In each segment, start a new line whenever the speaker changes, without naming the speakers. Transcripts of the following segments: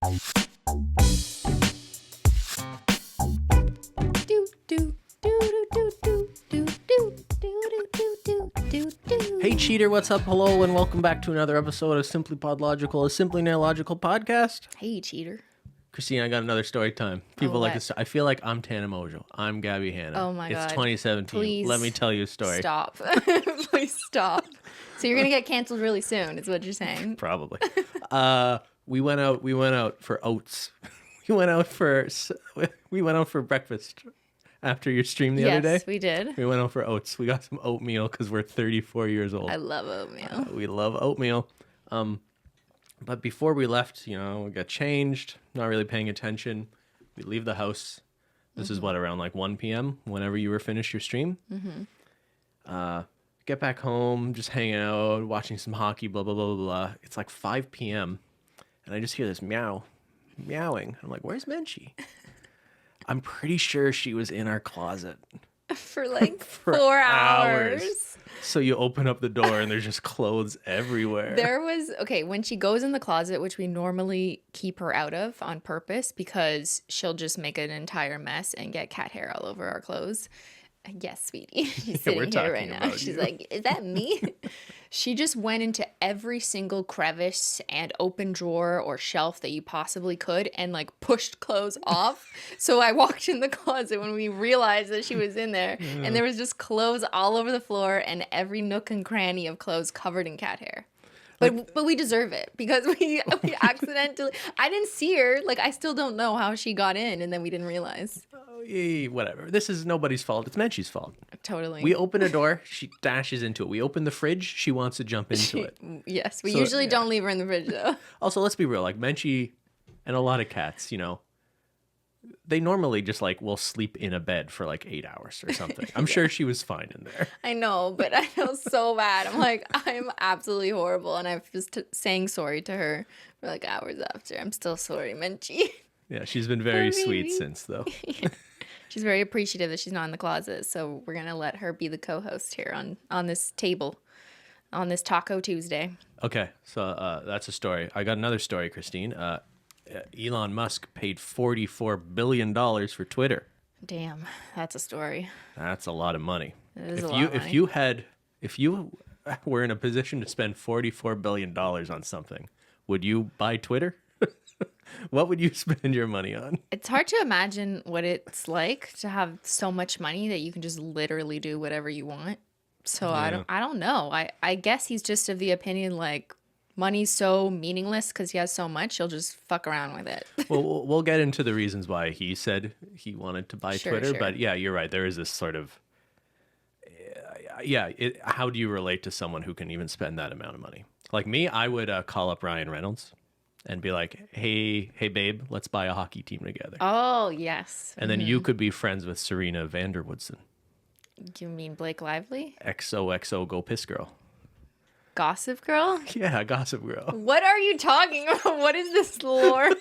Hey cheater, what's up? Hello and welcome back to another episode of SimplyPodLogical, a simply Nailogical podcast.
Hey cheater.
Christine, I got another story time. People like this. I feel like I'm Tana Mojo. I'm Gabby Hanna.
Oh my God.
It's 2017.
Please
Let me tell you a story.
Stop. Please stop. So you're gonna get canceled really soon, is what you're saying.
Probably. We went out for oats. We went out for breakfast after your stream the other day.
Yes, we did.
We went out for oats. We got some oatmeal because we're 34 years old.
I love oatmeal.
We love oatmeal. But before we left, we got changed, not really paying attention. We leave the house. This is around like 1 p.m. whenever you were finished your stream. Get back home, just hanging out, watching some hockey, blah, blah, blah, blah, blah. It's like 5 p.m. and I just hear this meowing. I'm like, where's Menchie? I'm pretty sure she was in our closet.
For like 4 hours.
So you open up the door and there's just clothes everywhere.
When she goes in the closet, which we normally keep her out of on purpose because she'll just make an entire mess and get cat hair all over our clothes. Yes, sweetie. She's sitting here right now. She's like, is that me? She just went into every single crevice and open drawer or shelf that you possibly could and like pushed clothes off. So I walked in the closet when we realized that she was in there and there was just clothes all over the floor and every nook and cranny of clothes covered in cat hair. But we deserve it because we accidentally, I didn't see her. Like, I still don't know how she got in and then we didn't realize.
Whatever. This is nobody's fault. It's Menchie's fault.
Totally.
We open a door, she dashes into it. We open the fridge, she wants to jump into it.
Yes, we usually don't leave her in the fridge though.
Also, let's be real. Like Menchie and a lot of cats, they normally just will sleep in a bed for like 8 hours or something. I'm sure she was fine in there.
I know, but I feel so bad. I'm like, I'm absolutely horrible. And I'm just saying sorry to her for like hours after. I'm still sorry, Menchie.
Yeah, she's been very sweet since though.
She's very appreciative that she's not in the closet. So we're going to let her be the co-host here on this table on this Taco Tuesday.
Okay, so that's a story. I got another story, Christine. Elon Musk paid $44 billion for Twitter.
Damn, that's a story.
That's a lot of money.
It is a lot of money.
If you were in a position to spend $44 billion on something, would you buy Twitter? What would you spend your money on?
It's hard to imagine what it's like to have so much money that you can just literally do whatever you want. So yeah. I don't know. I guess he's just of the opinion like money's so meaningless because he has so much, he'll just fuck around with it.
Well, we'll get into the reasons why he said he wanted to buy Twitter.
Sure.
But yeah, you're right. There is this sort of, how do you relate to someone who can even spend that amount of money? Like me, I would call up Ryan Reynolds and be like, hey, babe, let's buy a hockey team together.
Oh, yes.
And then you could be friends with Serena Vanderwoodson.
You mean Blake Lively?
XOXO Go Piss Girl.
Gossip Girl?
Yeah, Gossip Girl.
What are you talking about? What is this lore?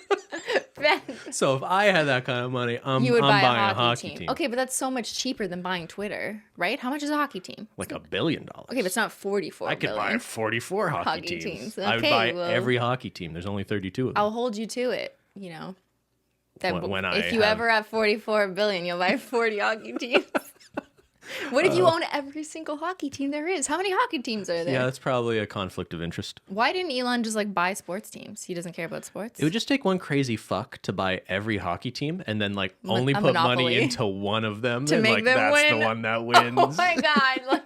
Ben.
So if I had that kind of money, I'm
buying
a hockey team.
Okay, but that's so much cheaper than buying Twitter, right? How much is a hockey team?
Like $1 billion.
Okay, but it's not 44
I could buy 44 hockey teams. I would buy every hockey team. There's only 32 of them.
I'll hold you to it, That if you
ever
have 44 billion, you'll buy 40 hockey teams. What if you own every single hockey team there is? How many hockey teams are there?
Yeah, that's probably a conflict of interest.
Why didn't Elon just buy sports teams? He doesn't care about sports.
It would just take one crazy fuck to buy every hockey team and then only put money into one of them
to
and
make them
that's
win.
The one that wins.
Oh my God.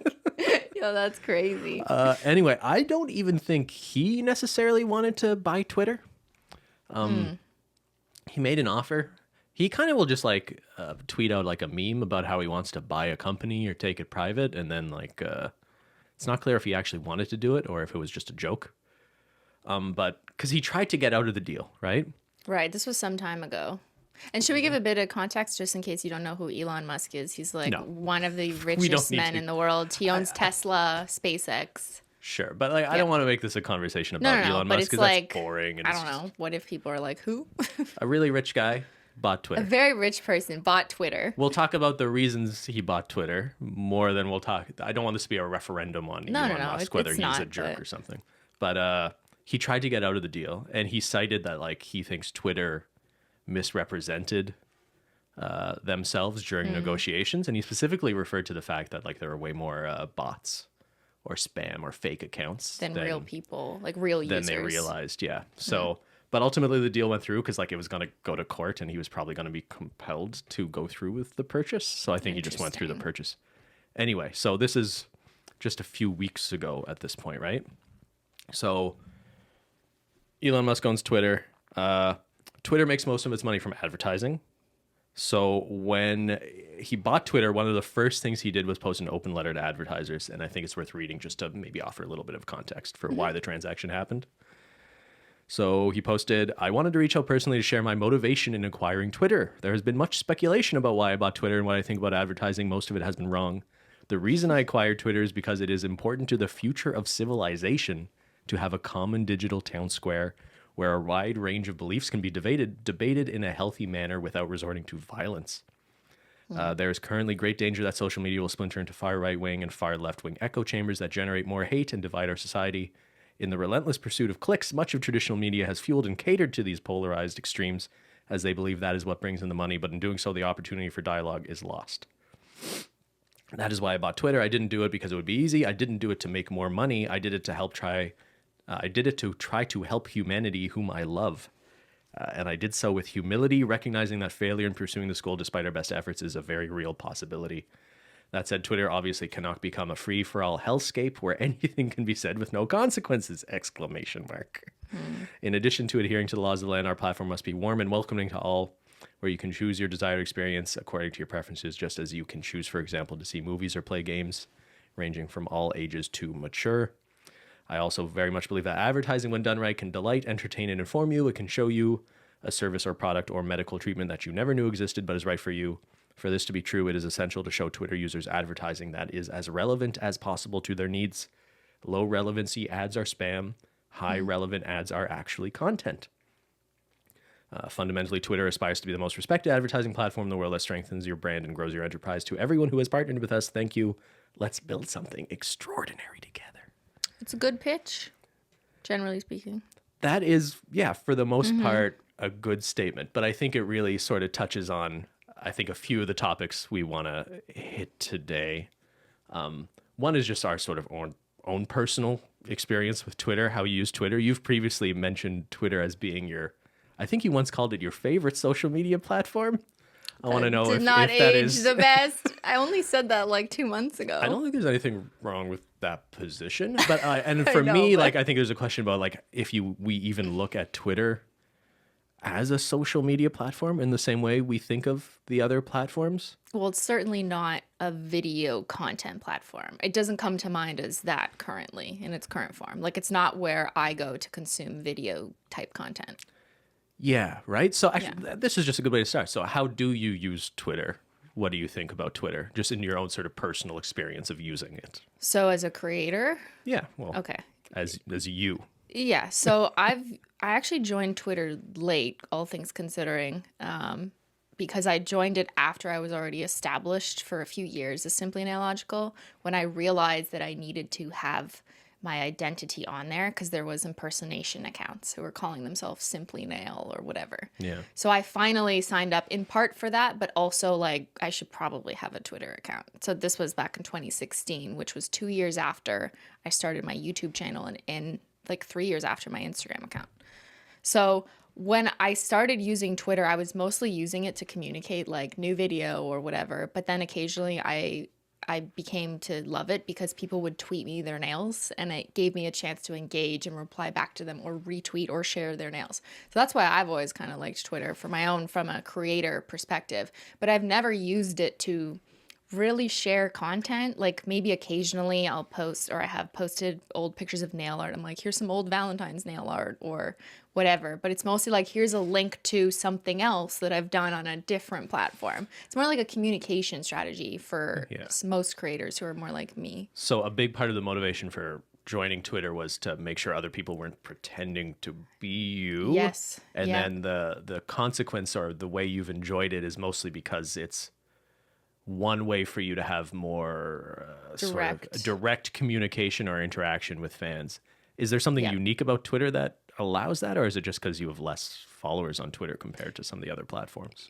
Yo, that's crazy.
Anyway, I don't even think he necessarily wanted to buy Twitter. He made an offer. He kind of will just tweet out a meme about how he wants to buy a company or take it private. And then it's not clear if he actually wanted to do it or if it was just a joke. But because he tried to get out of the deal, right?
Right. This was some time ago. And should we give a bit of context just in case you don't know who Elon Musk is? He's one of the richest men in the world. He owns Tesla, SpaceX.
Sure. But I don't want to make this a conversation about Elon Musk because that's boring. And
I don't know. What if people are like, who?
A really rich guy bought Twitter.
A very rich person bought Twitter.
We'll talk about the reasons he bought Twitter more than we'll talk. I don't want this to be a referendum on Elon Musk, whether he's a jerk or something. But he tried to get out of the deal, and he cited that like he thinks Twitter misrepresented themselves during negotiations, and he specifically referred to the fact that like there were way more bots or spam or fake accounts
than real people, like real users.
Than they realized, yeah. So, but ultimately the deal went through because like it was going to go to court, and he was probably going to be compelled to go through with the purchase. So I think he just went through the purchase. Anyway, so this is just a few weeks ago at this point, right? So Elon Musk owns Twitter. Twitter makes most of its money from advertising. So when he bought Twitter, one of the first things he did was post an open letter to advertisers. And I think it's worth reading just to maybe offer a little bit of context for why the transaction happened. So he posted, "I wanted to reach out personally to share my motivation in acquiring Twitter. There has been much speculation about why I bought Twitter and what I think about advertising. Most of it has been wrong. The reason I acquired Twitter is because it is important to the future of civilization to have a common digital town square where a wide range of beliefs can be debated in a healthy manner without resorting to violence. There is currently great danger that social media will splinter into far right-wing and far left-wing echo chambers that generate more hate and divide our society. In the relentless pursuit of clicks, much of traditional media has fueled and catered to these polarized extremes as they believe that is what brings in the money, but in doing so, the opportunity for dialogue is lost. That is why I bought Twitter. I didn't do it because it would be easy. I didn't do it to make more money. I did it to try to help humanity whom I love. And I did so with humility, recognizing that failure in pursuing this goal despite our best efforts is a very real possibility. That said, Twitter obviously cannot become a free-for-all hellscape where anything can be said with no consequences! ! In addition to adhering to the laws of the land, our platform must be warm and welcoming to all, where you can choose your desired experience according to your preferences, just as you can choose, for example, to see movies or play games, ranging from all ages to mature. I also very much believe that advertising, when done right, can delight, entertain, and inform you. It can show you a service or product or medical treatment that you never knew existed but is right for you. For this to be true, it is essential to show Twitter users advertising that is as relevant as possible to their needs. Low relevancy ads are spam. High relevant ads are actually content. Fundamentally, Twitter aspires to be the most respected advertising platform in the world that strengthens your brand and grows your enterprise. To everyone who has partnered with us, thank you. Let's build something extraordinary together."
It's a good pitch, generally speaking.
That is, yeah, for the most part, a good statement. But I think it really sort of touches on, I think, a few of the topics we want to hit today. One is just our sort of own personal experience with Twitter, how you use Twitter. You've previously mentioned Twitter as being I think you once called it your favorite social media platform. I want to know if that is
the best. I only said that like 2 months ago.
I don't think there's anything wrong with that position, but and for me, like I think there's a question about like if we even look at Twitter as a social media platform in the same way we think of the other platforms.
Well, it's certainly not a video content platform. It doesn't come to mind as that currently in its current form. Like it's not where I go to consume video type content.
Yeah, right? So actually, this is just a good way to start. So how do you use Twitter? What do you think about Twitter, just in your own sort of personal experience of using it?
So as a creator?
Yeah, well,
okay.
As you.
Yeah, so I actually joined Twitter late, all things considering, because I joined it after I was already established for a few years as Simply Nailogical, when I realized that I needed to have my identity on there because there was impersonation accounts who were calling themselves Simply Nail or whatever.
Yeah.
So I finally signed up in part for that, but also like I should probably have a Twitter account. So this was back in 2016, which was 2 years after I started my YouTube channel and in like 3 years after my Instagram account. So when I started using Twitter, I was mostly using it to communicate like new video or whatever. But then occasionally I became to love it because people would tweet me their nails and it gave me a chance to engage and reply back to them or retweet or share their nails. So that's why I've always kind of liked Twitter for my own, from a creator perspective, but I've never used it to really share content. Like maybe occasionally I'll post, or I have posted old pictures of nail art. I'm like, here's some old Valentine's nail art or whatever. But it's mostly like, here's a link to something else that I've done on a different platform. It's more like a communication strategy for most creators who are more like me.
So a big part of the motivation for joining Twitter was to make sure other people weren't pretending to be you.
Yes.
And then the consequence or the way you've enjoyed it is mostly because it's one way for you to have more sort of direct communication or interaction with fans. Is there something
Yeah.
unique about Twitter that allows that, or is it just because you have less followers on Twitter compared to some of the other platforms?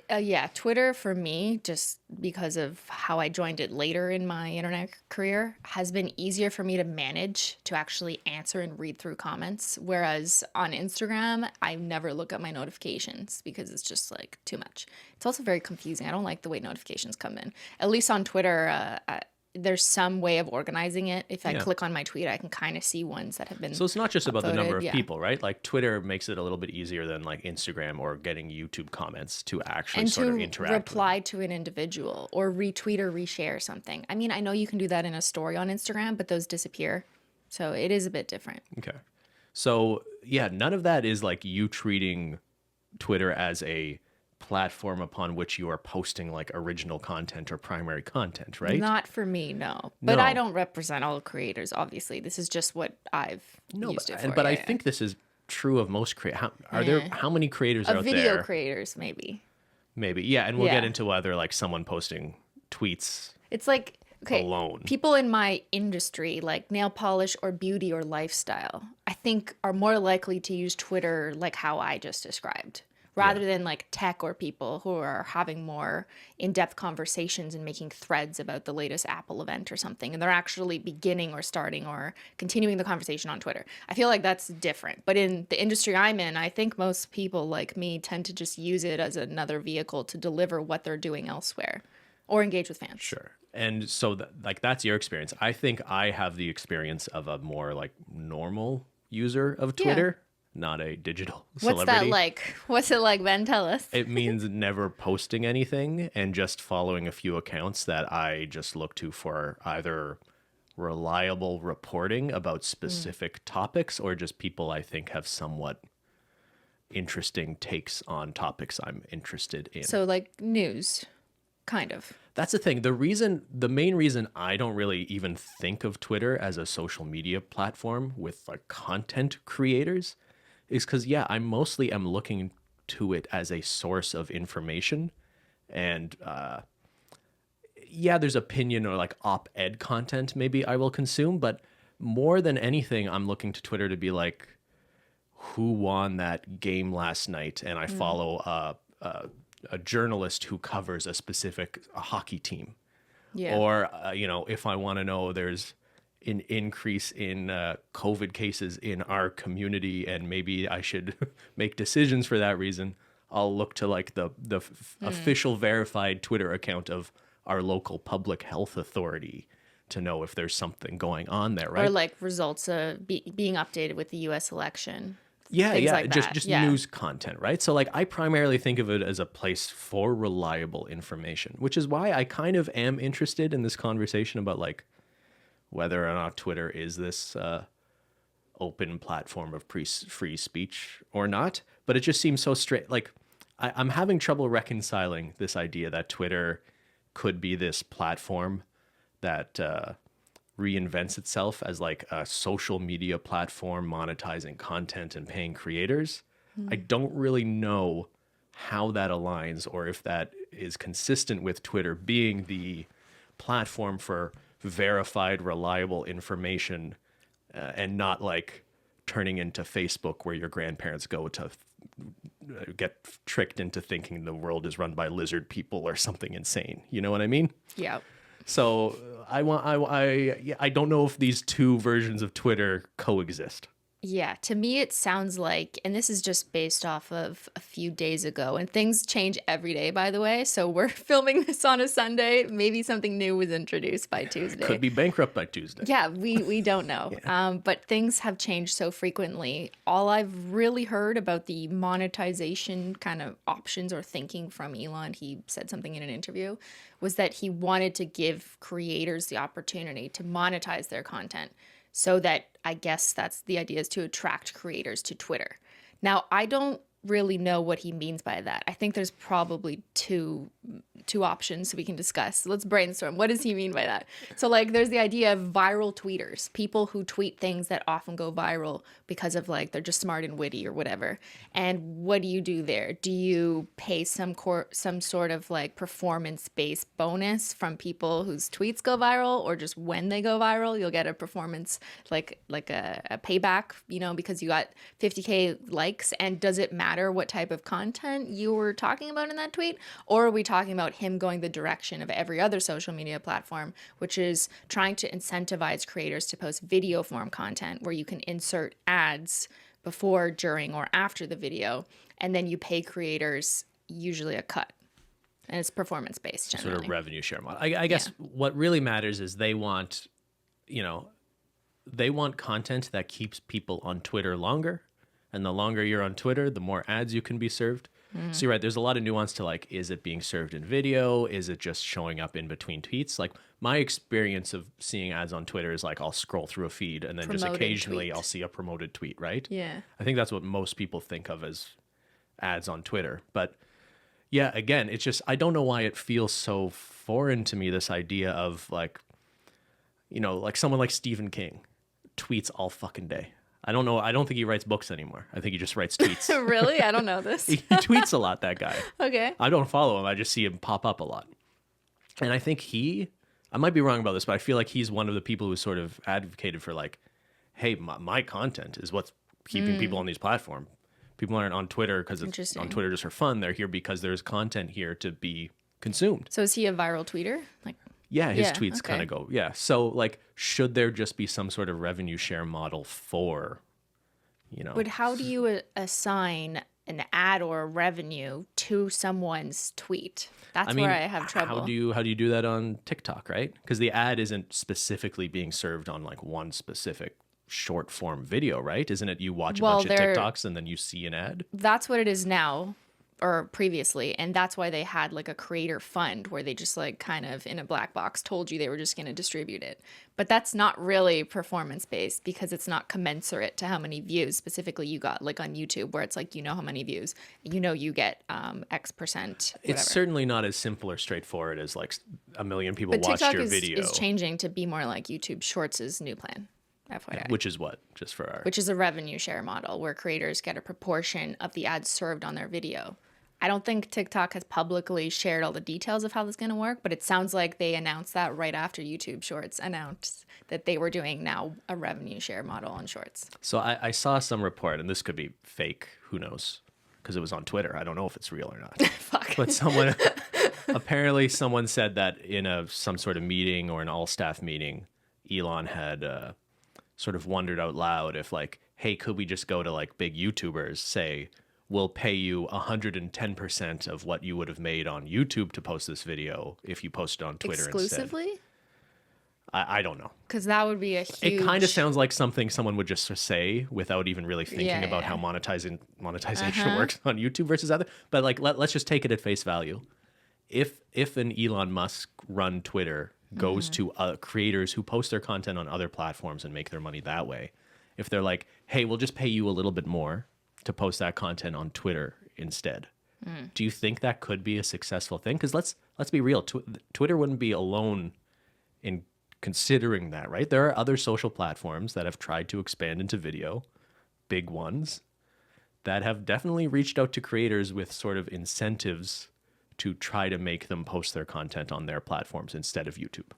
Yeah, Twitter for me, just because of how I joined it later in my internet career, has been easier for me to manage to actually answer and read through comments. Whereas on Instagram, I never look at my notifications because it's just like too much. It's also very confusing. I don't like the way notifications come in. At least on Twitter, there's some way of organizing it. If I
Yeah.
click on my tweet, I can kind of see ones that have been
So it's not just about the number
upvoted.
of
Yeah.
people, right? Like Twitter makes it a little bit easier than like Instagram or getting YouTube comments to actually
And
sort of
to
interact with.
reply to an individual or retweet or reshare something. I mean, I know you can do that in a story on Instagram, but those disappear. So it is a bit different.
Okay. So yeah, none of that is like you treating Twitter as a platform upon which you are posting like original content or primary content, right?
Not for me, no. But I
No.
don't represent all creators, obviously. This is just what I've
No,
used it
but,
for.
but I
Yeah,
think this is true of most creators. Are there how many creators
yeah.
out
Video
there?
creators, maybe.
Maybe. Yeah, and we'll get
Yeah.
into whether like someone posting tweets
It's like, okay,
alone.
people in my industry, like nail polish or beauty or lifestyle, I think are more likely to use Twitter like how I just described, rather than like tech or people who are having more in-depth conversations and making threads about the latest Apple event or something. And they're actually beginning or starting or continuing the conversation on Twitter. I feel like that's different. But in the industry I'm in, I think most people like me tend to just use it as another vehicle to deliver what they're doing elsewhere or engage with fans.
Sure. And so like that's your experience. I think I have the experience of a more like normal user of Twitter, not a digital
What's
celebrity.
that like? What's it like, Ben? Tell us.
It means never posting anything and just following a few accounts that I just look to for either reliable reporting about specific topics or just people I think have somewhat interesting takes on topics I'm interested in.
So like news, kind of.
That's the thing. The main reason I don't really even think of Twitter as a social media platform with like content creators is because, yeah, I mostly am looking to it as a source of information. And yeah, there's opinion or like op-ed content maybe I will consume. But more than anything, I'm looking to Twitter to be like, who won that game last night? And I follow a journalist who covers a specific hockey team.
Yeah.
Or, if I want to know there's an increase in COVID cases in our community and maybe I should make decisions for that reason, I'll look to like the official verified Twitter account of our local public health authority to know if there's something going on there, right?
Or like results being updated with the U.S. election.
Yeah,
things
yeah,
like that.
just
Yeah.
news content, right? So like I primarily think of it as a place for reliable information, which is why I kind of am interested in this conversation about like whether or not Twitter is this open platform of free speech or not. But it just seems so straight. Like I'm having trouble reconciling this idea that Twitter could be this platform that reinvents itself as like a social media platform monetizing content and paying creators. I don't really know how that aligns or if that is consistent with Twitter being the platform for verified, reliable information and not like turning into Facebook where your grandparents go to get tricked into thinking the world is run by lizard people or something insane. You know what I mean?
Yeah.
So I don't know if these two versions of Twitter coexist.
Yeah, to me it sounds like, and this is just based off of a few days ago, and things change every day, by the way. So we're filming this on a Sunday. Maybe something new was introduced by Tuesday.
Could be bankrupt by Tuesday.
Yeah, we don't know. But things have changed so frequently. All I've really heard about the monetization kind of options or thinking from Elon, he said something in an interview, was that he wanted to give creators the opportunity to monetize their content. So that, I guess that's the idea, is to attract creators to Twitter. Now, I don't really know what he means by that. I think there's probably two two options so we can discuss. Let's brainstorm. What does he mean by that? So like there's the idea of viral tweeters, people who tweet things that often go viral because of like they're just smart and witty or whatever. And what do you do there? Do you pay some sort of like performance-based bonus from people whose tweets go viral, or just when they go viral you'll get a performance like a payback, you know, because you got 50K likes? And does it matter what type of content you were talking about in that tweet? Or are we talking about him going the direction of every other social media platform, which is trying to incentivize creators to post video form content where you can insert ads before, during, or after the video, and then you pay creators usually a cut, and it's performance based generally.
Sort of revenue share model. I guess what really matters is they want content that keeps people on Twitter longer, and the longer you're on Twitter, the more ads you can be served. So you're right, there's a lot of nuance to like, is it being served in video? Is it just showing up in between tweets? Like my experience of seeing ads on Twitter is like I'll scroll through a feed and then just occasionally I'll see a promoted tweet, right?
Yeah.
I think that's what most people think of as ads on Twitter. But yeah, again, it's just, I don't know why it feels so foreign to me, this idea of like, you know, like someone like Stephen King tweets all fucking day. I don't know. I don't think he writes books anymore. I think he just writes tweets.
Really? I don't know this.
He tweets a lot, that guy.
Okay.
I don't follow him. I just see him pop up a lot. And I think I might be wrong about this, but I feel like he's one of the people who sort of advocated for like, hey, my content is what's keeping people on these platforms. People aren't on Twitter because it's on Twitter just for fun. They're here because there's content here to be consumed.
So is he a viral tweeter? Like,
yeah, his tweets kind of go, So, like, should there just be some sort of revenue share model for, you know?
But how do you assign an ad or a revenue to someone's tweet? That's where I have trouble.
How do you do that on TikTok, right? Because the ad isn't specifically being served on like one specific short form video, right? Isn't it you watch a bunch of TikToks and then you see an ad?
That's what it is now. Or previously, and that's why they had like a creator fund where they just like kind of in a black box told you they were just going to distribute it. But that's not really performance based because it's not commensurate to how many views specifically you got, like on YouTube where it's like, you know how many views, you know, you get X percent. Whatever.
It's certainly not as simple or straightforward as like a million people watched
TikTok
your video.
Is changing to be more like YouTube Shorts' new plan. FYI.
Which is what? Just for our...
Which is a revenue share model where creators get a proportion of the ads served on their video. I don't think TikTok has publicly shared all the details of how this is going to work, but it sounds like they announced that right after YouTube Shorts announced that they were doing now a revenue share model on Shorts.
So I saw some report, and this could be fake, who knows, because it was on Twitter. I don't know if it's real or not.
Fuck.
But apparently someone said that in some sort of meeting or an all-staff meeting, Elon had sort of wondered out loud if like, hey, could we just go to like big YouTubers, say, we'll pay you 110% of what you would have made on YouTube to post this video if you post it on Twitter
exclusively?
Instead. I don't know.
Because that would be a huge...
It kind of sounds like something someone would just say without even really thinking about how monetization works on YouTube versus other. But like, let's just take it at face value. If an Elon Musk run Twitter goes to creators who post their content on other platforms and make their money that way, if they're like, hey, we'll just pay you a little bit more to post that content on Twitter instead. Do you think that could be a successful thing? Because let's be real, Twitter wouldn't be alone in considering that, right? There are other social platforms that have tried to expand into video, big ones, that have definitely reached out to creators with sort of incentives to try to make them post their content on their platforms instead of YouTube.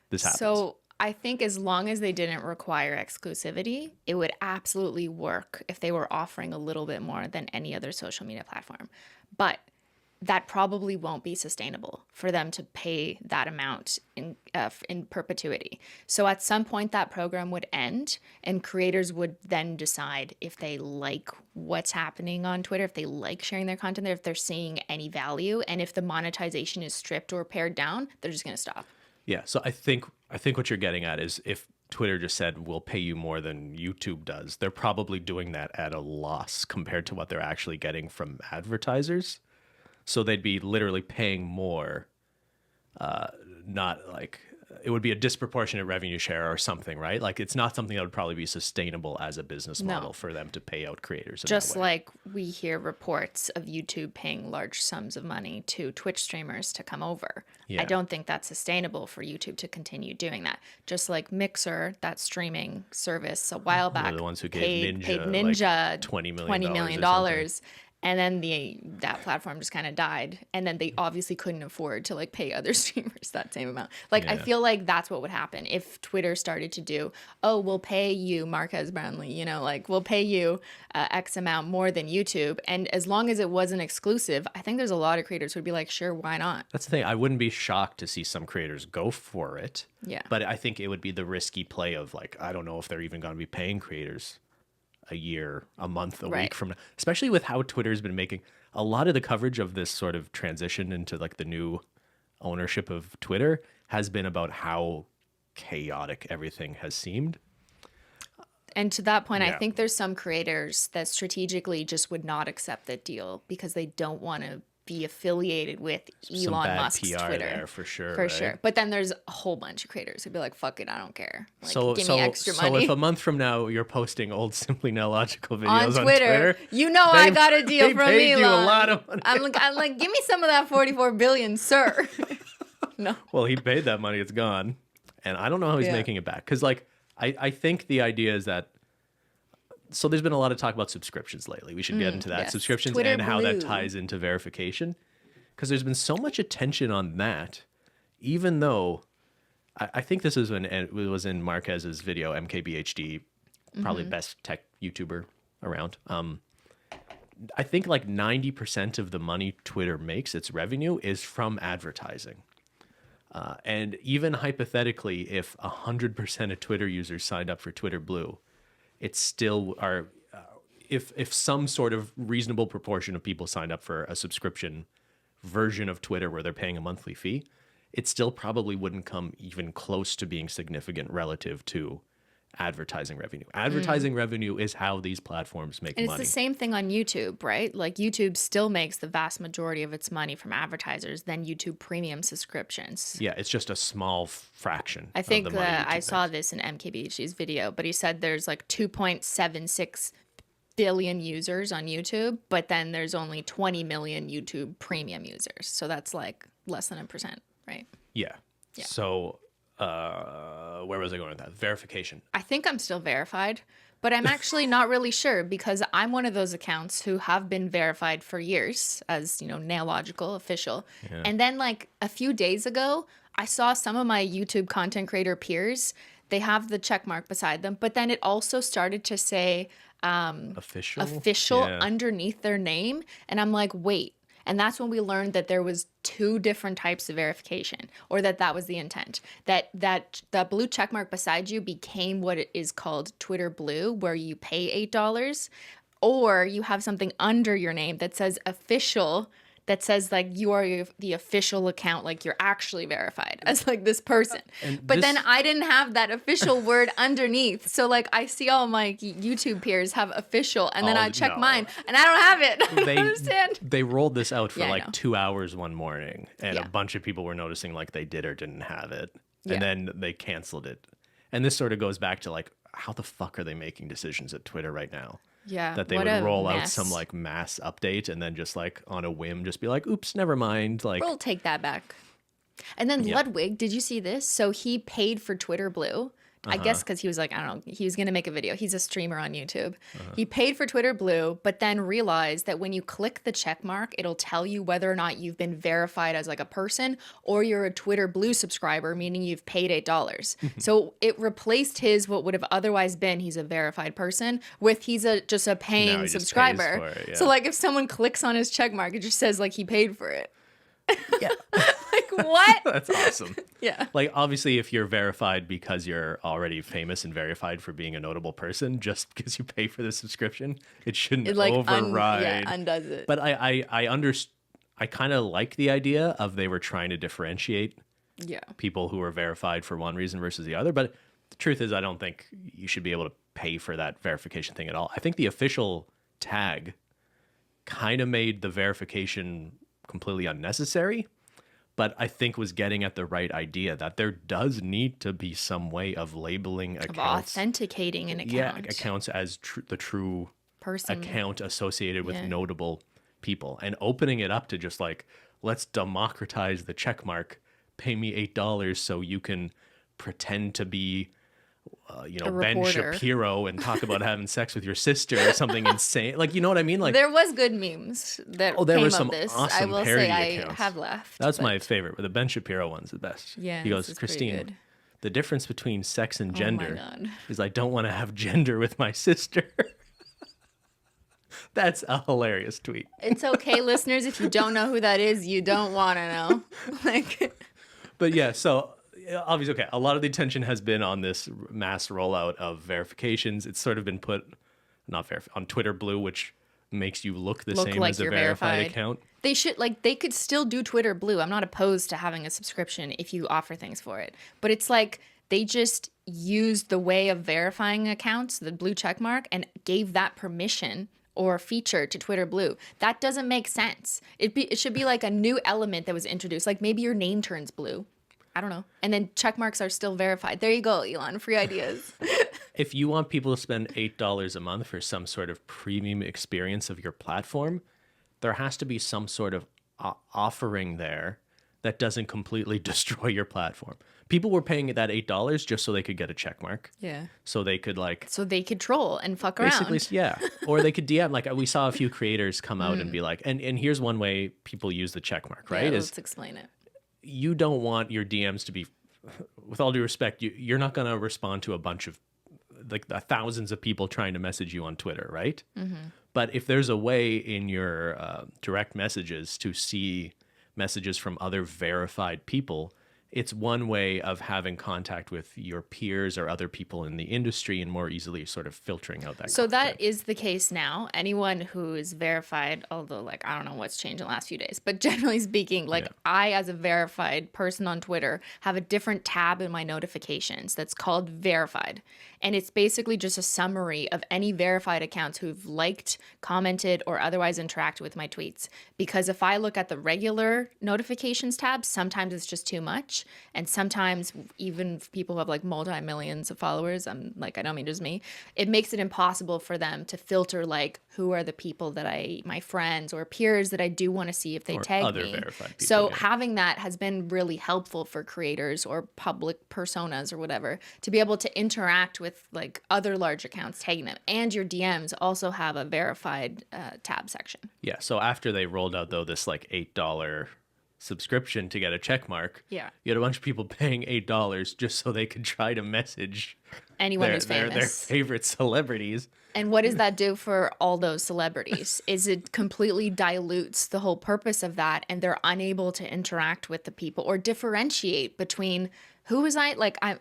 This happens.
So I think as long as they didn't require exclusivity, it would absolutely work if they were offering a little bit more than any other social media platform. But that probably won't be sustainable for them to pay that amount in perpetuity. So at some point that program would end and creators would then decide if they like what's happening on Twitter, if they like sharing their content there, if they're seeing any value, and if the monetization is stripped or pared down, they're just going to stop.
Yeah, so I think what you're getting at is if Twitter just said, we'll pay you more than YouTube does, they're probably doing that at a loss compared to what they're actually getting from advertisers. So they'd be literally paying more, not like, it would be a disproportionate revenue share or something, right? Like it's not something that would probably be sustainable as a business model for them to pay out creators.
Just like we hear reports of YouTube paying large sums of money to Twitch streamers to come over.
Yeah.
I don't think that's sustainable for YouTube to continue doing that. Just like Mixer, that streaming service a while back,
the ones who paid
Ninja
like $20
million. And then that platform just kind of died. And then they obviously couldn't afford to like pay other streamers that same amount. Like, I feel like that's what would happen if Twitter started to do, oh, we'll pay you, Marquez Brownlee, you know, like we'll pay you X amount more than YouTube. And as long as it wasn't exclusive, I think there's a lot of creators who would be like, sure, why not?
That's the thing. I wouldn't be shocked to see some creators go for it.
Yeah.
But I think it would be the risky play of like, I don't know if they're even going to be paying creators a year, a month, a week from now, especially with how Twitter's been making a lot of the coverage of this sort of transition into like the new ownership of Twitter has been about how chaotic everything has seemed.
And to that point, I think there's some creators that strategically just would not accept that deal because they don't want to be affiliated with Elon Musk's
PR
Twitter.
There for sure.
For sure. But then there's a whole bunch of creators who'd be like, fuck it, I don't care. Like, give me extra
money.
money.
So if a month from now you're posting old Simply Nailogical videos
on Twitter, you know I got a deal from Elon.
They paid you a lot of money.
I'm like, give me some of that 44 billion, sir. No.
Well, he paid that money. It's gone. And I don't know how he's making it back. Because like, I think the idea is that, so there's been a lot of talk about subscriptions lately. We should get into that. Subscriptions
Twitter
and how that
Blue.
ties into verification. Because there's been so much attention on that, even though I think this is when it was in Marquez's video, MKBHD, probably best tech YouTuber around. I think like 90% of the money Twitter makes, its revenue, is from advertising. And even hypothetically, if 100% of Twitter users signed up for Twitter Blue, it's still are if some sort of reasonable proportion of people signed up for a subscription version of Twitter where they're paying a monthly fee, it still probably wouldn't come even close to being significant relative to advertising revenue. Advertising revenue is how these platforms make money.
And it's the same thing on YouTube, right? Like YouTube still makes the vast majority of its money from advertisers than YouTube premium subscriptions.
Yeah, it's just a small fraction.
I think
of the money
I
YouTube
saw
makes.
this in MKBHD's video, but he said there's like 2.76 billion users on YouTube, but then there's only 20 million YouTube premium users. So that's like less than 1%, right?
Yeah. So where was I going with that? Verification.
I think I'm still verified, but I'm actually not really sure because I'm one of those accounts who have been verified for years as, you know, Nailogical official.
Yeah.
And then like a few days ago, I saw some of my YouTube content creator peers, they have the check mark beside them, but then it also started to say official underneath their name. And I'm like, wait. And that's when we learned that there was two different types of verification, or that was the intent. That blue check mark beside you became what it is called Twitter Blue, where you pay $8, or you have something under your name that says official, that says like you are the official account, like you're actually verified as like this person. But then I didn't have that official word underneath. So like I see all my YouTube peers have official, and then I check mine and I don't have it. I don't understand.
They rolled this out for
like
2 hours one morning, and a bunch of people were noticing like they did or didn't have it. And then they canceled it. And this sort of goes back to like, how the fuck are they making decisions at Twitter right now?
Yeah.
That they would roll out some like mass update and then just like on a whim just be like, oops, never mind. Like,
we'll take that back. And then Ludwig, did you see this? So he paid for Twitter Blue. I guess because he was like, I don't know, he was going to make a video. He's a streamer on YouTube. He paid for Twitter Blue, but then realized that when you click the check mark, it'll tell you whether or not you've been verified as like a person or you're a Twitter Blue subscriber, meaning you've paid $8. So it replaced his, what would have otherwise been, he's a verified person, with he's just a paying subscriber. So like if someone clicks on his check mark, it just says like he paid for it.
Yeah.
Like what?
That's awesome.
Yeah.
Like obviously if you're verified because you're already famous and verified for being a notable person, just because you pay for the subscription, it shouldn't override.
Undoes it.
But I kind of like the idea of they were trying to differentiate people who are verified for one reason versus the other. But the truth is I don't think you should be able to pay for that verification thing at all. I think the official tag kind of made the verification completely unnecessary, but I think was getting at the right idea that there does need to be some way of labeling accounts,
authenticating an account.
Yeah, accounts as the true
person
account associated with notable people, and opening it up to just like, let's democratize the check mark. Pay me $8 so you can pretend to be, Ben Shapiro and talk about having sex with your sister or something insane. Like, you know what I mean? Like,
there was good memes that
there
came
were some
of this.
awesome
I will
parody
say
accounts.
I have laughed.
That's my favorite. But the Ben Shapiro one's the best.
Yeah,
he goes,
this is pretty
Cristine,
good.
the difference between sex and
Oh my
gender
God.
is I don't want to have gender with my sister. That's a hilarious tweet.
It's okay, listeners. If you don't know who that is, you don't want to know.
But yeah, so obviously, okay, a lot of the attention has been on this mass rollout of verifications. It's sort of been put, on Twitter Blue, which makes you look the same
like
as a
you're
verified
verified.
account.
They should, they could still do Twitter Blue. I'm not opposed to having a subscription if you offer things for it. But it's like they just used the way of verifying accounts, the blue check mark, and gave that permission or feature to Twitter Blue. That doesn't make sense. It should be like a new element that was introduced. Like maybe your name turns blue. I don't know. And then check marks are still verified. There you go, Elon. Free ideas.
If you want people to spend $8 a month for some sort of premium experience of your platform, there has to be some sort of offering there that doesn't completely destroy your platform. People were paying that $8 just so they could get a check mark.
Yeah.
So they could
troll and fuck around.
Basically, yeah. Or they could DM. Like we saw a few creators come out and be like, and here's one way people use the check mark, right?
Yeah, let's explain it.
You don't want your DMs to be, with all due respect, you're not going to respond to a bunch of like the thousands of people trying to message you on Twitter, right? Mm-hmm. But if there's a way in your direct messages to see messages from other verified people, it's one way of having contact with your peers or other people in the industry and more easily sort of filtering out that
So
content.
that is the case now. Anyone who is verified, although I don't know what's changed in the last few days, but generally speaking, I as a verified person on Twitter have a different tab in my notifications that's called verified. And it's basically just a summary of any verified accounts who've liked, commented, or otherwise interacted with my tweets. Because if I look at the regular notifications tab, sometimes it's just too much. And sometimes even people who have multi-millions of followers, I don't mean just me, it makes it impossible for them to filter who are the people that my friends or peers that I do want to see if they tag
other
me.
Verified people,
So having that has been really helpful for creators or public personas or whatever to be able to interact with other large accounts tagging them. And your DMs also have a verified tab section.
Yeah. So after they rolled out though this $8 subscription to get a check mark,
yeah,
you had a bunch of people paying $8 just so they could try to message
anyone who's famous,
their favorite celebrities.
And what does that do for all those celebrities? Is it completely dilutes the whole purpose of that, and they're unable to interact with the people or differentiate between who was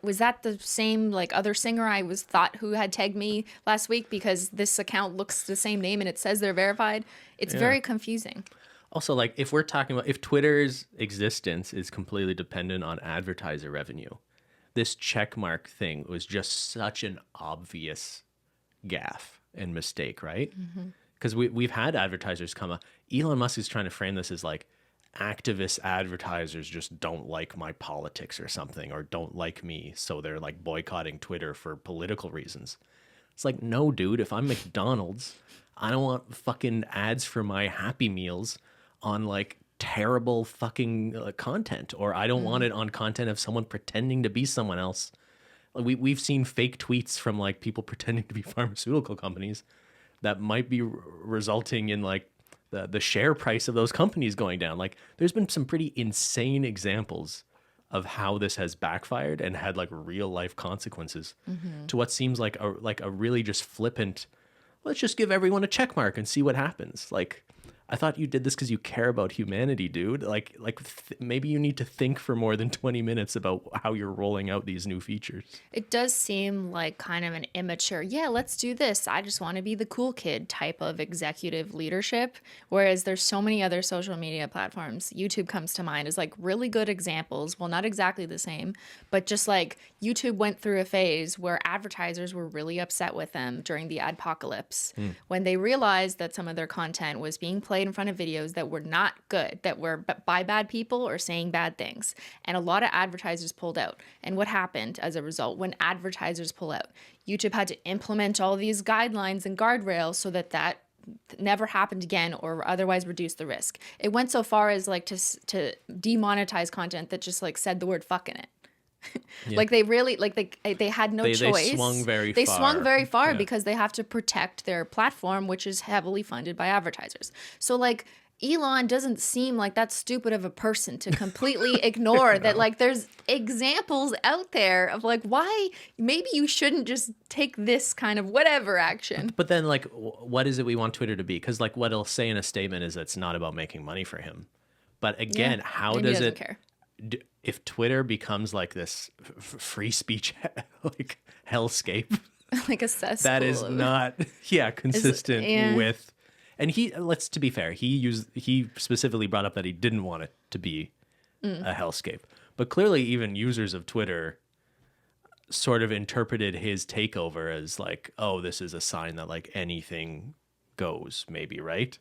was that the same other singer I was thought who had tagged me last week because this account looks the same name and it says they're verified? It's very confusing.
Also, if we're talking about if Twitter's existence is completely dependent on advertiser revenue, this checkmark thing was just such an obvious gaffe and mistake, right? Because we've had advertisers come up. Elon Musk is trying to frame this as activist advertisers just don't like my politics or something, or don't like me, so they're boycotting Twitter for political reasons. It's no, dude, if I'm McDonald's, I don't want fucking ads for my Happy Meals on terrible fucking content, or I don't want it on content of someone pretending to be someone else. We've seen fake tweets from people pretending to be pharmaceutical companies that might be resulting in the share price of those companies going down. There's been some pretty insane examples of how this has backfired and had real life consequences to what seems like a really just flippant, let's just give everyone a check mark and see what happens. I thought you did this because you care about humanity, dude. Maybe you need to think for more than 20 minutes about how you're rolling out these new features.
It does seem like kind of an immature, let's do this, I just want to be the cool kid type of executive leadership. Whereas there's so many other social media platforms. YouTube comes to mind as really good examples. Well, not exactly the same, but just YouTube went through a phase where advertisers were really upset with them during the adpocalypse when they realized that some of their content was being played in front of videos that were not good, that were by bad people or saying bad things. And a lot of advertisers pulled out. And what happened as a result? When advertisers pull out, YouTube had to implement all these guidelines and guardrails so that never happened again, or otherwise reduce the risk. It went so far as like to demonetize content that just like said the word fuck in it. Yeah. Like they really they had no choice.
They swung very
far. They swung very far
yeah.
because they have to protect their platform, which is heavily funded by advertisers. So like Elon doesn't seem like that stupid of a person to completely ignore that like there's examples out there of like why maybe you shouldn't just take this kind of whatever action.
But then like what is it we want Twitter to be? Because like what it'll say in a statement is it's not about making money for him. But again, how does it care? If Twitter becomes like this free speech like hellscape,
like a cesspool
that is not consistent with. And to be fair, he specifically brought up that he didn't want it to be a hellscape. But clearly even users of Twitter sort of interpreted his takeover as like, oh, this is a sign that like anything goes, maybe, right?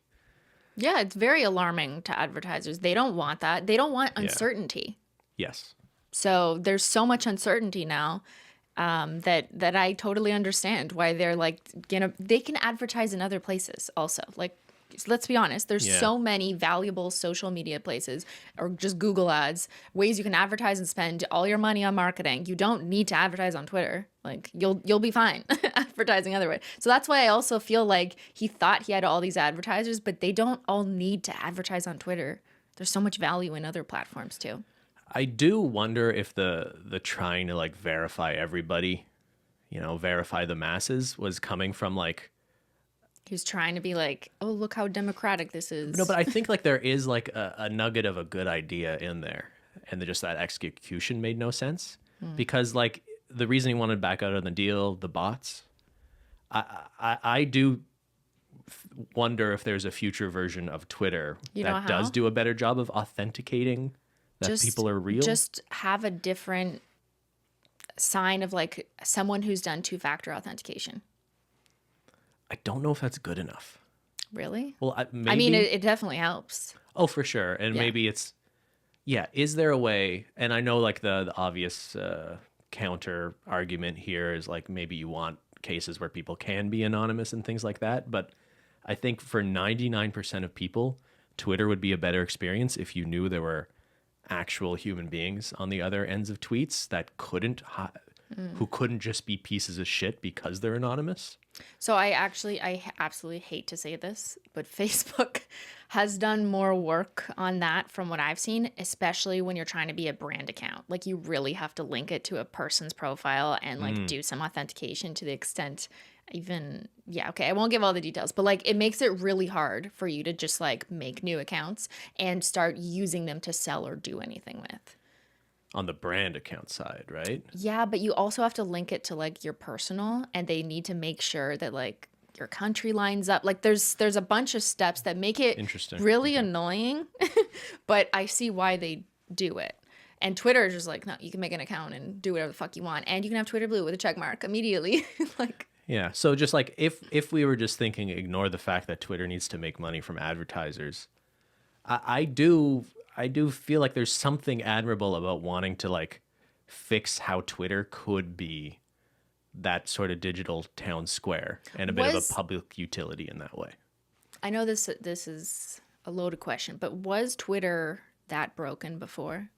Yeah, it's very alarming to advertisers. They don't want that. They don't want uncertainty.
Yeah. Yes.
So there's so much uncertainty now. That I totally understand why they're like, they can advertise in other places also. Like, let's be honest, there's so many valuable social media places or just Google ads, ways you can advertise and spend all your money on marketing. You don't need to advertise on Twitter. Like you'll be fine advertising other way. So that's why I also feel like he thought he had all these advertisers, but they don't all need to advertise on Twitter. There's so much value in other platforms too.
I do wonder if the trying to like verify everybody, verify the masses was coming from like
he's trying to be like, oh, look how democratic this is.
No, but I think like there is like a nugget of a good idea in there, and just that execution made no sense because like the reason he wanted to back out of the deal, the bots, I do wonder if there's a future version of Twitter that does do a better job of authenticating that people are real.
Just have a different sign of like someone who's done two-factor authentication.
I don't know if that's good enough.
Really?
Well, maybe.
I mean, it definitely helps.
Oh, for sure. And maybe it's, is there a way? And I know like the obvious counter argument here is like maybe you want cases where people can be anonymous and things like that. But I think for 99% of people, Twitter would be a better experience if you knew there were actual human beings on the other ends of tweets that who couldn't just be pieces of shit because they're anonymous.
So I absolutely hate to say this, but Facebook has done more work on that from what I've seen, especially when you're trying to be a brand account. Like you really have to link it to a person's profile and like do some authentication to the extent I won't give all the details, but like it makes it really hard for you to just like make new accounts and start using them to sell or do anything with.
On the brand account side, right?
Yeah, but you also have to link it to like your personal, and they need to make sure that like your country lines up. Like there's a bunch of steps that make it really annoying, but I see why they do it. And Twitter is just like, no, you can make an account and do whatever the fuck you want, and you can have Twitter Blue with a check mark immediately. Like.
Yeah. So just like if we were just thinking, ignore the fact that Twitter needs to make money from advertisers, I do feel like there's something admirable about wanting to like fix how Twitter could be that sort of digital town square and a bit of a public utility in that way.
I know this is a loaded question, but was Twitter that broken before?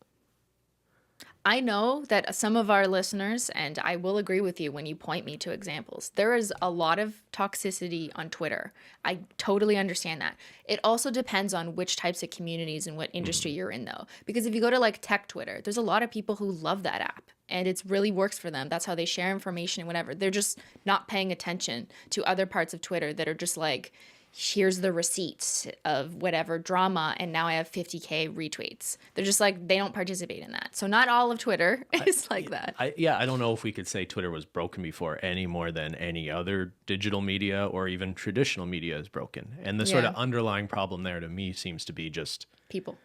I know that some of our listeners, and I will agree with you when you point me to examples, there is a lot of toxicity on Twitter. I totally understand that. It also depends on which types of communities and what industry you're in, though. Because if you go to like tech Twitter, there's a lot of people who love that app and it really works for them. That's how they share information and whatever. They're just not paying attention to other parts of Twitter that are just like, here's the receipts of whatever drama, and now I have 50K retweets. They're just like, they don't participate in that. So not all of Twitter is like that.
I don't know if we could say Twitter was broken before any more than any other digital media or even traditional media is broken. And the sort of underlying problem there to me seems to be just...
People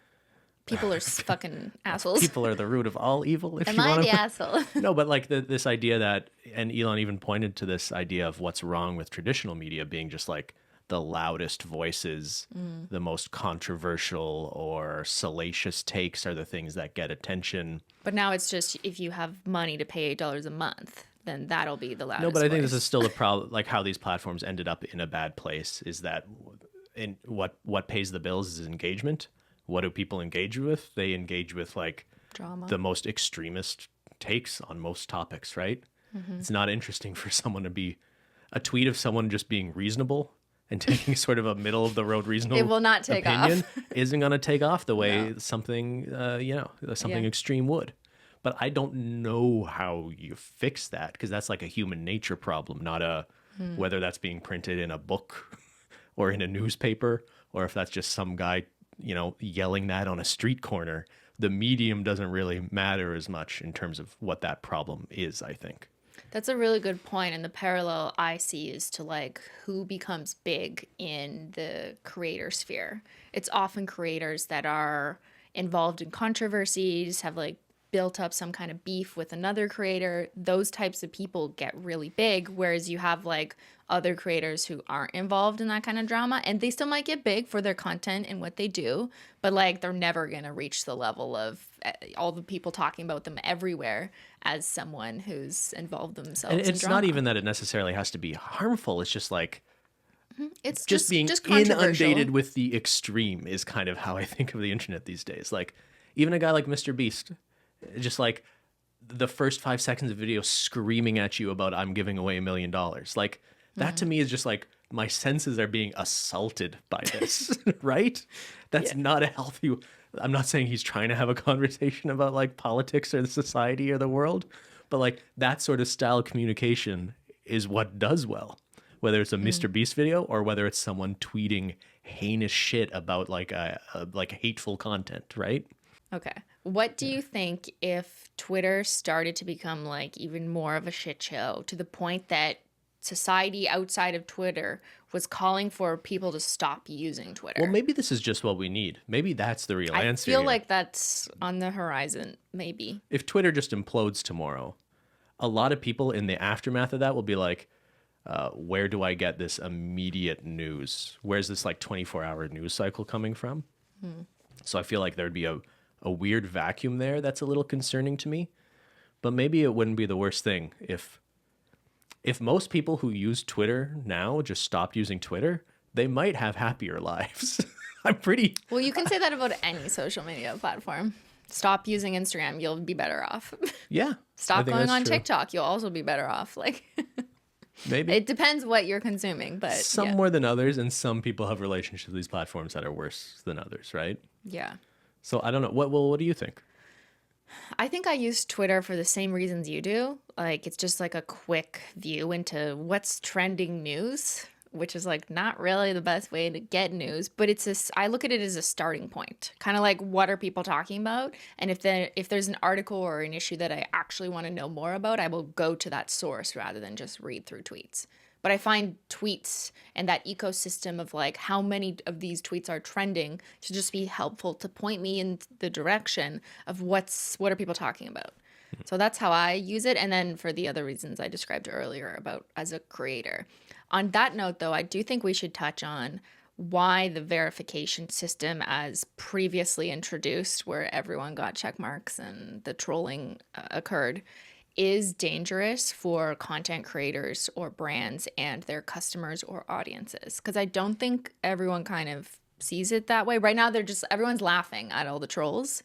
are fucking assholes.
People are the root of all evil.
Am I the asshole?
No, but like this idea that, and Elon even pointed to this idea of what's wrong with traditional media being just like, the loudest voices, the most controversial or salacious takes are the things that get attention.
But now it's just if you have money to pay $8 a month, then that'll be the loudest
No, but I think this
voice.
is still a problem. Like how these platforms ended up in a bad place is that in what pays the bills is engagement. What do people engage with? They engage with like
Drama.
the most extremist takes on most topics, right? It's not interesting for someone to be a tweet of someone just being reasonable and taking sort of a middle of the road reasonable
It will not take
opinion
off.
isn't going to take off the way
No.
something something
Yeah.
extreme would. But I don't know how you fix that because that's like a human nature problem, not a whether that's being printed in a book or in a newspaper or if that's just some guy, yelling that on a street corner. The medium doesn't really matter as much in terms of what that problem is, I think.
That's a really good point. And the parallel I see is to like who becomes big in the creator sphere. It's often creators that are involved in controversies, have like built up some kind of beef with another creator. Those types of people get really big, whereas you have like other creators who aren't involved in that kind of drama, and they still might get big for their content and what they do, but like they're never going to reach the level of all the people talking about them everywhere as someone who's involved themselves
And
in
it's
drama.
not even that it necessarily has to be harmful. It's just like
It's
just being
controversial.
inundated with the extreme is kind of how I think of the internet these days. Like even a guy like Mr. Beast, just like the first 5 seconds of video screaming at you about I'm giving away $1 million. Like that to me is just like my senses are being assaulted by this, right? That's not a healthy. I'm not saying he's trying to have a conversation about like politics or the society or the world, but like that sort of style of communication is what does well. Whether it's a Mr. Beast video or whether it's someone tweeting heinous shit about like like hateful content, right?
Okay. What do you think if Twitter started to become like even more of a shit show to the point that society outside of Twitter was calling for people to stop using Twitter?
Well, maybe this is just what we need. Maybe that's the real
I
answer.
feel
here.
like that's on the horizon, maybe.
If Twitter just implodes tomorrow, a lot of people in the aftermath of that will be like, where do I get this immediate news? Where's this like 24-hour news cycle coming from? So I feel like there'd be a weird vacuum there that's a little concerning to me. But maybe it wouldn't be the worst thing if most people who use Twitter now just stopped using Twitter, they might have happier lives. I'm pretty...
Well, you can say that about any social media platform. Stop using Instagram, you'll be better off.
Yeah. I
Stop
think
going
that's
on
true.
TikTok, you'll also be better off. Like
Maybe.
it depends what you're consuming, but
Some
yeah.
more than others, and some people have relationships with these platforms that are worse than others, right?
Yeah.
So I don't know. What do you think?
I think I use Twitter for the same reasons you do. Like, it's just like a quick view into what's trending news, which is like not really the best way to get news, but I look at it as a starting point. Kind of like, what are people talking about? And if there's an article or an issue that I actually want to know more about, I will go to that source rather than just read through tweets. But I find tweets and that ecosystem of like how many of these tweets are trending to just be helpful to point me in the direction of what are people talking about. So that's how I use it. And then for the other reasons I described earlier about as a creator. On that note, though, I do think we should touch on why the verification system as previously introduced, where everyone got check marks and the trolling occurred, is dangerous for content creators or brands and their customers or audiences. Because I don't think everyone kind of sees it that way. Right now, everyone's laughing at all the trolls.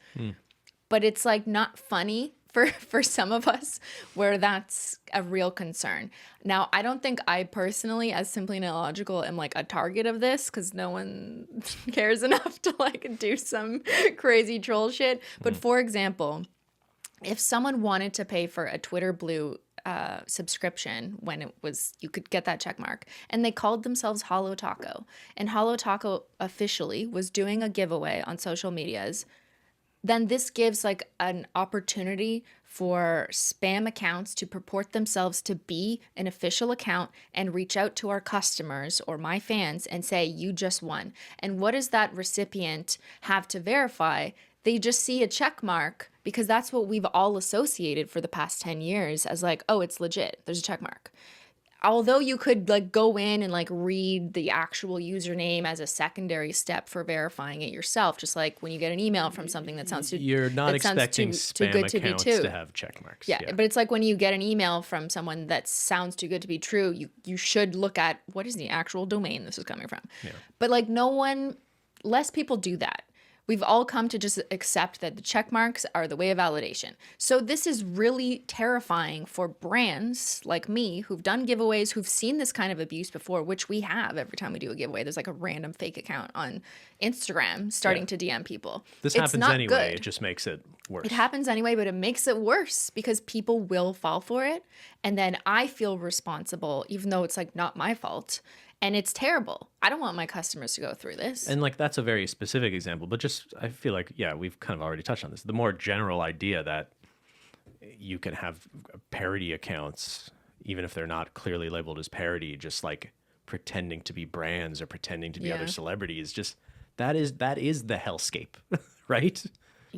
But it's like not funny for some of us where that's a real concern. Now, I don't think I personally, as Simply Nailogical, am like a target of this because no one cares enough to like do some crazy troll shit. But for example, if someone wanted to pay for a Twitter Blue subscription when it was you could get that check mark, and they called themselves Holo Taco, and Holo Taco officially was doing a giveaway on social medias, then this gives like an opportunity for spam accounts to purport themselves to be an official account and reach out to our customers or my fans and say, you just won. And what does that recipient have to verify? They just see a check mark because that's what we've all associated for the past 10 years as like, oh, it's legit. There's a check mark. although you could like go in and like read the actual username as a secondary step for verifying it yourself, just like when you get an email from something that sounds too
You're not
that sounds
expecting
too
spam
good to be
accounts
true.
to have check marks.
Yeah, but it's like when you get an email from someone that sounds too good to be true, you should look at what is the actual domain this is coming from.
Yeah.
But like less people do that. We've all come to just accept that the check marks are the way of validation. So this is really terrifying for brands like me who've done giveaways, who've seen this kind of abuse before, which we have every time we do a giveaway. There's like a random fake account on Instagram starting to DM people.
This
It's
happens
not
anyway.
good.
It just makes it worse.
It happens anyway, but it makes it worse because people will fall for it. And then I feel responsible, even though it's like not my fault. And it's terrible. I don't want my customers to go through this.
And like that's a very specific example, but just I feel like we've kind of already touched on this. The more general idea that you can have parody accounts, even if they're not clearly labeled as parody, just like pretending to be brands or pretending to be other celebrities, just that is the hellscape, right?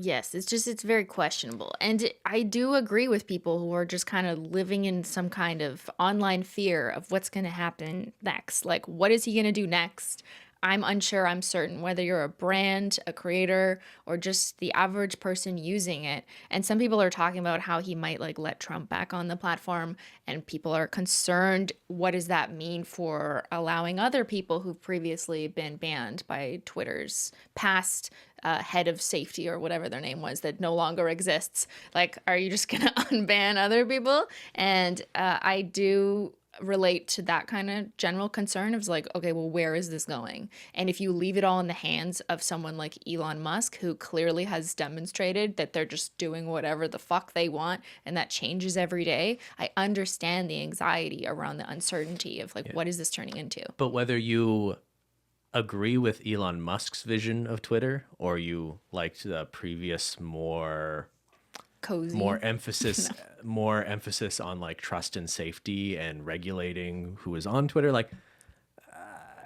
Yes, it's very questionable. And I do agree with people who are just kind of living in some kind of online fear of what's going to happen next. Like, what is he going to do next? I'm unsure, I'm certain, whether you're a brand, a creator, or just the average person using it. And some people are talking about how he might like let Trump back on the platform, and people are concerned. What does that mean for allowing other people who've previously been banned by Twitter's past head of safety or whatever their name was that no longer exists? Like, are you just going to unban other people? And I do relate to that kind of general concern of like, okay, well, where is this going? And if you leave it all in the hands of someone like Elon Musk, who clearly has demonstrated that they're just doing whatever the fuck they want, and that changes every day, I understand the anxiety around the uncertainty of like, what is this turning into?
But whether you agree with Elon Musk's vision of Twitter or you liked the previous more
Cozy.
more emphasis on like trust and safety and regulating who is on Twitter, like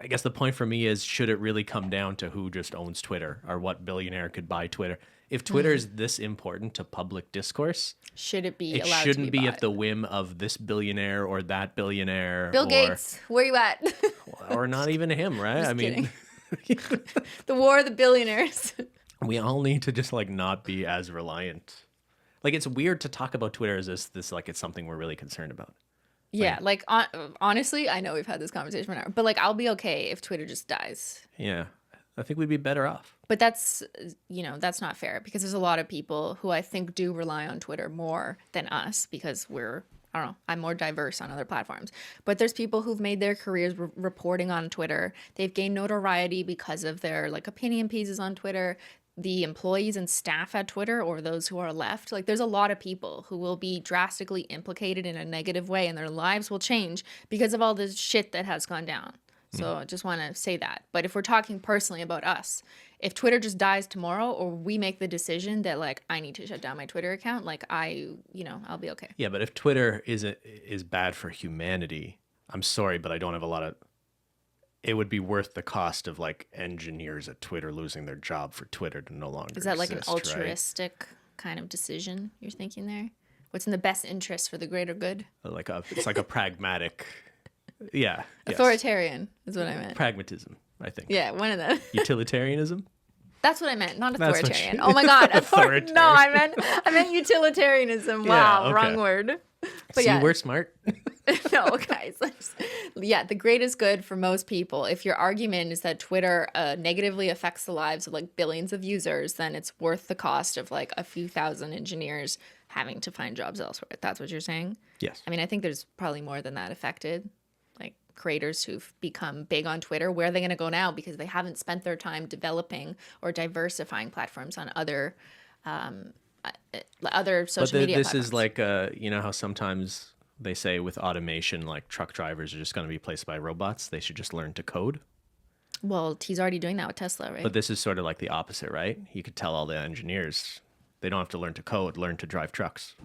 I guess the point for me is, should it really come down to who just owns Twitter or what billionaire could buy Twitter? If Twitter is this important to public discourse,
should it be
it
allowed
shouldn't
to be
at the whim of this billionaire or that billionaire,
Bill Gates, where you at?
or not even him, right? I mean,
the war of the billionaires.
We all need to just like not be as reliant. Like, it's weird to talk about Twitter as this like it's something we're really concerned about.
Yeah, like honestly, I know we've had this conversation for an hour, but like I'll be okay if Twitter just dies.
Yeah, I think we'd be better off.
But that's not fair, because there's a lot of people who I think do rely on Twitter more than us because I don't know, I'm more diverse on other platforms. But there's people who've made their careers reporting on Twitter. They've gained notoriety because of their like opinion pieces on Twitter. The employees and staff at Twitter, or those who are left, like there's a lot of people who will be drastically implicated in a negative way, and their lives will change because of all this shit that has gone down. So I just want to say that. But if we're talking personally about us, if Twitter just dies tomorrow, or we make the decision that like I need to shut down my Twitter account, like I'll be okay.
Yeah, but if Twitter is bad for humanity, I'm sorry, but I don't have a lot of. It would be worth the cost of like engineers at Twitter losing their job for Twitter to no longer
Is that like
exist,
an altruistic kind of decision you're thinking there? What's in the best interest for the greater good?
It's like a pragmatic, yeah.
Authoritarian is what I meant.
Pragmatism, I think.
Yeah, one of them.
Utilitarianism?
That's what I meant, not
That's
authoritarian. Oh my god,
Authoritarian.
No, I meant utilitarianism. Wow,
okay.
wrong word. But
See, we're smart.
No, guys. The greatest good for most people. If your argument is that Twitter negatively affects the lives of like billions of users, then it's worth the cost of like a few thousand engineers having to find jobs elsewhere. That's what you're saying?
Yes.
I mean, I think there's probably more than that affected. Like creators who've become big on Twitter, where are they going to go now? Because they haven't spent their time developing or diversifying platforms on other social media
this
platforms.
is like, how sometimes they say with automation, like truck drivers are just going to be replaced by robots. They should just learn to code.
Well, he's already doing that with Tesla, right?
But this is sort of like the opposite, right? You could tell all the engineers, they don't have to learn to code, learn to drive trucks.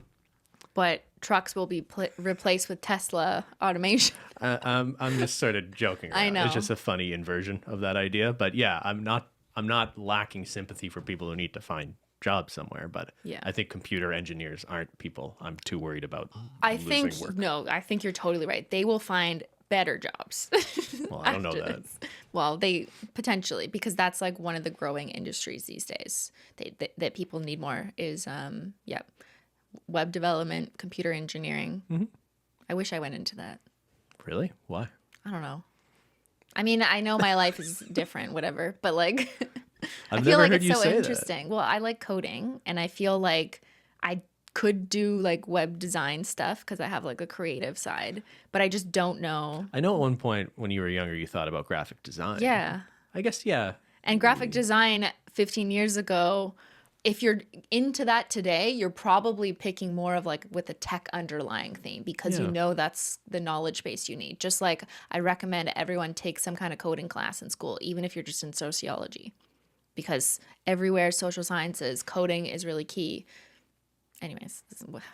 But trucks will be replaced with Tesla automation.
I'm just sort of joking around.
I know.
It's just a funny inversion of that idea. But yeah, I'm not lacking sympathy for people who need to find job somewhere. But
Yeah.
I think computer engineers aren't people I'm too worried about
I
losing
think,
work.
no, I think you're totally right. They will find better jobs.
Well, I don't know
after
that.
this. Well, they potentially, because that's like one of the growing industries these days that people need more is, web development, computer engineering.
Mm-hmm.
I wish I went into that.
Really? Why?
I don't know. I mean, I know my life is different, whatever, but like,
I've
I feel
never
like
heard
it's
you
so
say
interesting. Well, I like coding, and I feel like I could do like web design stuff because I have like a creative side, but I just don't know.
I know at one point when you were younger, you thought about graphic design.
Yeah.
I guess, yeah.
And graphic design 15 years ago, if you're into that today, you're probably picking more of like with a tech underlying theme because you know that's the knowledge base you need. Just like I recommend everyone take some kind of coding class in school, even if you're just in sociology, because everywhere social sciences, coding is really key. Anyways,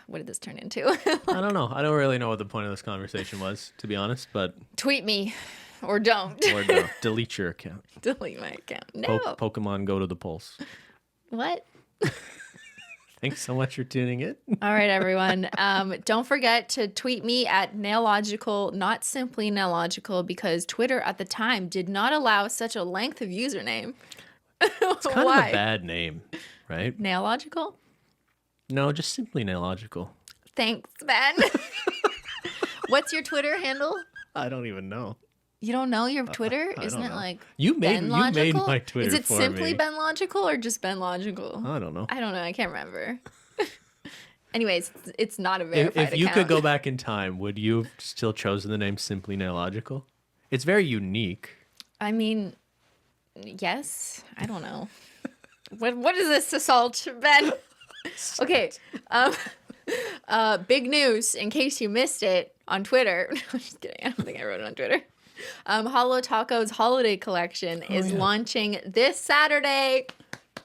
what did this turn into?
I don't know. I don't really know what the point of this conversation was, to be honest, but...
Tweet me or don't.
Or no, delete your account.
Delete my account. No.
Pokemon go to the polls.
What?
Thanks so much for tuning in.
All right, everyone. Don't forget to tweet me at Nailogical, not simply Nailogical, because Twitter at the time did not allow such a length of username.
It's kind of a bad name, right?
Nailogical?
No, just simply Nailogical.
Thanks, Ben. What's your Twitter handle?
I don't even know.
You don't know your Twitter?
I
Isn't
don't
it
know.
like
you made my Twitter?
Is it
for
simply
me.
Ben Logical or just Ben Logical?
I don't know.
I don't know. I can't remember. Anyways, it's not a verified
If you
account.
could go back in time, would you have still chosen the name Simply Nailogical? It's very unique.
I mean, yes. I don't know. What is this assault, Ben? Okay. Big news in case you missed it on Twitter. I'm just kidding. I don't think I wrote it on Twitter. Holo Taco's holiday collection is launching this Saturday.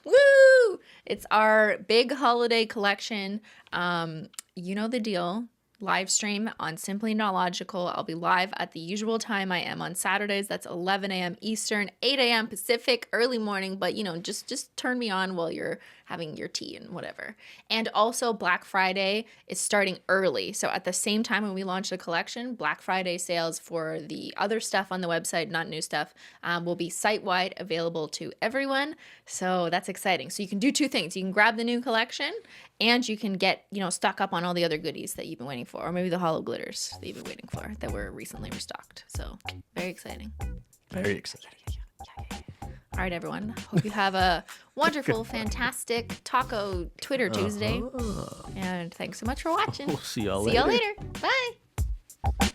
Woo! It's our big holiday collection. You know the deal. Live stream on Simply Nailogical. I'll be live at the usual time I am on Saturdays. That's 11 a.m. Eastern, 8 a.m. Pacific, early morning. But, you know, just turn me on while you're having your tea and whatever. And also Black Friday is starting early. So at the same time when we launch the collection, Black Friday sales for the other stuff on the website, not new stuff, will be site-wide available to everyone. So that's exciting. So you can do two things. You can grab the new collection and you can get, you know, stock up on all the other goodies that you've been waiting for, or maybe the holo glitters that you've been waiting for that were recently restocked. So very exciting.
Very exciting.
All right, everyone. Hope you have a wonderful, fantastic Taco Twitter Tuesday. And thanks so much for watching.
We'll see y'all
See y'all
later.
later. Bye.